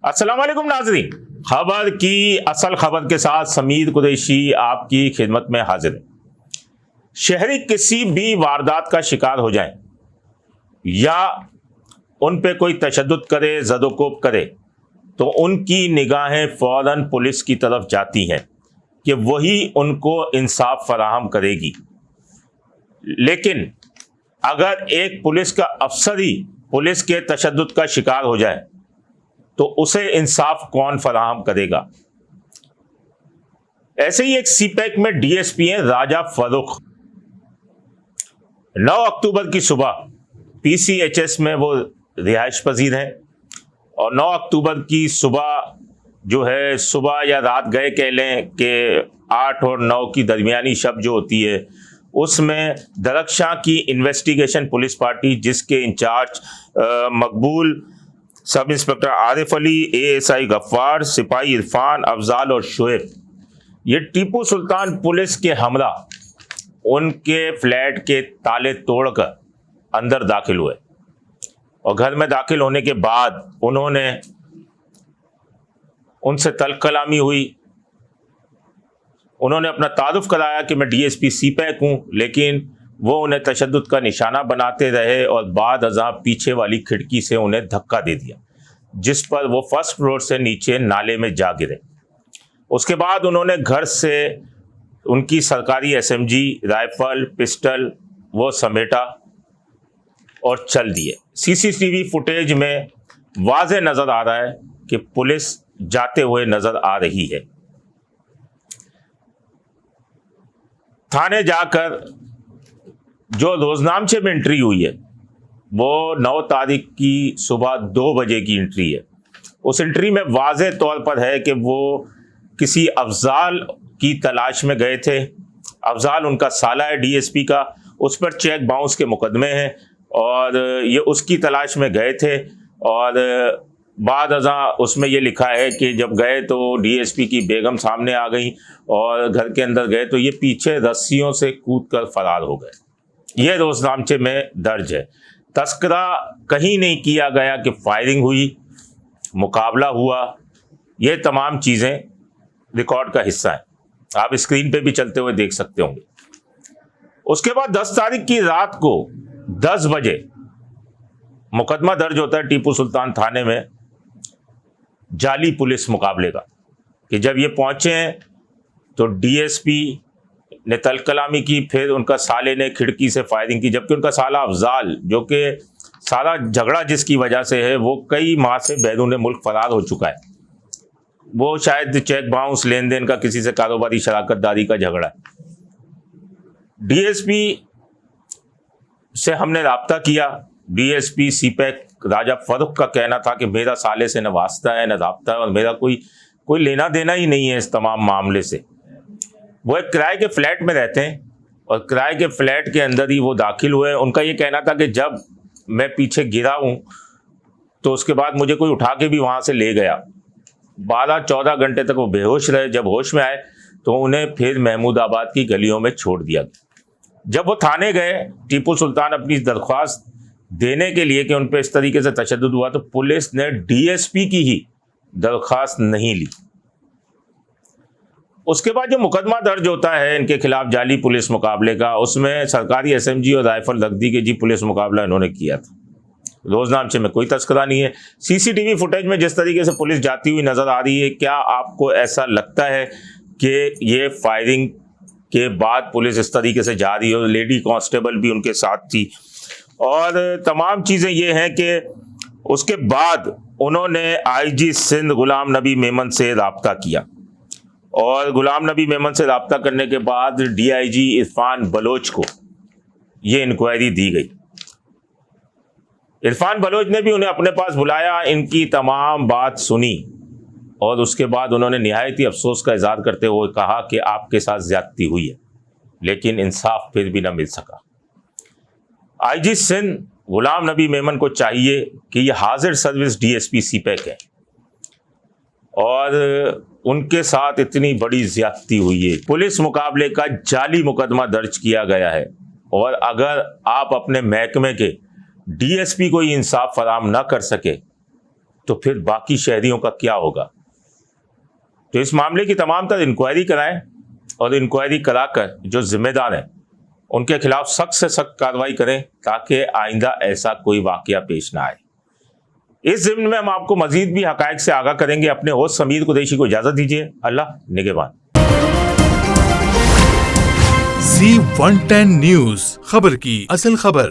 अस्सलाम वालेकुम नाज़रीन, खबर की असल खबर के साथ समीर कुरैशी आपकी खिदमत में हाजिर है। शहरी किसी भी वारदात का शिकार हो जाएं या उन पे कोई तशद्दुद करे, ज़दोकोब करे, तो उनकी निगाहें फ़ौरन पुलिस की तरफ जाती हैं कि वही उनको इंसाफ फराहम करेगी। लेकिन अगर एक पुलिस का अफसर ही पुलिस के तशद्दुद का शिकार हो जाए तो उसे इंसाफ कौन फराहम करेगा। ऐसे ही एक सीपैक में डीएसपी हैं राजा फरूख। 9 अक्टूबर की सुबह पीसीएचएस में वो रिहाइश पजीर हैं और 9 अक्टूबर की सुबह जो है, सुबह या रात गए कह लें कि 8 और 9 की दरमियानी शब जो होती है, उसमें दरख्शां की इन्वेस्टिगेशन पुलिस पार्टी जिसके incharge Maqbool, sub inspector Arif Ali, ASI Ghaffar, सिपाही इरफान, अफजाल और शुएब, ये टीपू सुल्तान पुलिस के हमरा उनके फ्लैट के ताले तोड़कर अंदर दाखिल हुए और घर में दाखिल होने के बाद उन्होंने उनसे तल्ख कलामी हुई। उन्होंने अपना तारुफ कराया कि मैं डीएसपी सीपैक हूँ, लेकिन वो उन्हें तशद्दुद का निशाना बनाते रहे और बाद अज़ां पीछे वाली खिड़की से उन्हें धक्का दे दिया, जिस पर वो फर्स्ट फ्लोर से नीचे नाले में जा गिरे। उसके बाद उन्होंने घर से उनकी सरकारी एसएमजी, राइफल, पिस्टल वो समेटा और चल दिए। सीसीटीवी फुटेज में वाज़े नज़र आ रहा है कि पुलिस जाते हुए नज़र आ रही है। थाने जाकर जो रोजनामचे में एंट्री हुई है वो 9 तारीख की सुबह 2 बजे की एंट्री है। उस एंट्री में वाज़े तौर पर है कि वो किसी अफजाल की तलाश में गए थे। अफजाल उनका साला है डीएसपी का, उस पर चेक बाउंस के मुकदमे हैं और ये उसकी तलाश में गए थे। और बाद अज़ां उसमें ये लिखा है कि जब गए तो डीएसपी की बेगम सामने आ गई और घर के अंदर गए तो ये पीछे रस्सियों से कूदकर फरार हो गए। ये रोजनामचे में दर्ज है। तस्करा कहीं नहीं किया गया कि फायरिंग हुई, मुकाबला हुआ। ये तमाम चीज़ें रिकॉर्ड का हिस्सा है, आप स्क्रीन पे भी चलते हुए देख सकते होंगे। उसके बाद 10 तारीख की रात को 10 बजे मुकदमा दर्ज होता है टीपू सुल्तान थाने में जाली पुलिस मुकाबले का, कि जब ये पहुंचे हैं तो डीएसपी ने तल्ख कलामी की, फिर उनका साले ने खिड़की से फायरिंग की, जबकि उनका साला अफजाल, जो कि सारा झगड़ा जिसकी वजह से है वो कई माह से बैरून मुल्क फरार हो चुका है। वो शायद चेक बाउंस, लेन देन का किसी से कारोबारी शराकतदारी का झगड़ा है। डीएसपी से हमने राब्ता किया। डीएसपी सीपैक राजा फरूख का कहना था कि मेरा साले से न वास्ता है न राब्ता है और मेरा कोई लेना देना ही नहीं है इस तमाम मामले से। वो एक किराए के फ्लैट में रहते हैं और किराए के फ्लैट के अंदर ही वो दाखिल हुए। उनका ये कहना था कि जब मैं पीछे गिरा हूँ तो उसके बाद मुझे कोई उठा के भी वहाँ से ले गया। 12-14 घंटे तक वो बेहोश रहे। जब होश में आए तो उन्हें फिर महमूदाबाद की गलियों में छोड़ दिया। जब वो थाने गए टीपू सुल्तान अपनी दरख्वास्त देने के लिए कि उन पर इस तरीके से तशद्दुद हुआ, तो पुलिस ने डीएसपी की ही दरख्वास्त नहीं ली। उसके बाद जो मुकदमा दर्ज होता है इनके खिलाफ जाली पुलिस मुकाबले का, उसमें सरकारी एसएमजी और राइफल रख दी कि जी पुलिस मुकाबला इन्होंने किया था। रोजनामचे में कोई तस्करा नहीं है। सीसीटीवी फुटेज में जिस तरीके से पुलिस जाती हुई नजर आ रही है, क्या आपको ऐसा लगता है कि ये फायरिंग के बाद पुलिस इस तरीके से जा रही है? और लेडी कांस्टेबल भी उनके साथ थी और तमाम चीज़ें ये हैं कि उसके बाद उन्होंने आईजी सिंध गुलाम नबी मेमन से रब्ता किया और गुलाम नबी मेमन से रब्ता करने के बाद डीआईजी इरफान बलोच को ये इंक्वायरी दी गई। इरफान बलोच ने भी उन्हें अपने पास बुलाया, इनकी तमाम बात सुनी और उसके बाद उन्होंने निहायत ही अफसोस का इजहार करते हुए कहा कि आपके साथ ज्यादती हुई है, लेकिन इंसाफ फिर भी न मिल सका। आईजी सिंध गुलाम नबी मेमन को चाहिए कि ये हाजिर सर्विस डीएसपी सीपैक है और उनके साथ इतनी बड़ी ज्यादती हुई है, पुलिस मुकाबले का जाली मुकदमा दर्ज किया गया है और अगर आप अपने महकमे के डीएसपी को इंसाफ फराहम न कर सके तो फिर बाकी शहरियों का क्या होगा। तो इस मामले की तमाम तर इंक्वायरी कराएं और इंक्वायरी कराकर जो जिम्मेदार हैं उनके खिलाफ सख्त से सख्त कार्रवाई करें ताकि आइंदा ऐसा कोई वाकया पेश ना आए। इस ज़िम्न में हम आपको मजीद भी हकायक से आगाह करेंगे। अपने होस्ट समीर कुरैशी को इजाजत दीजिए। अल्लाह निगहबान। C110 न्यूज़, खबर की असल खबर।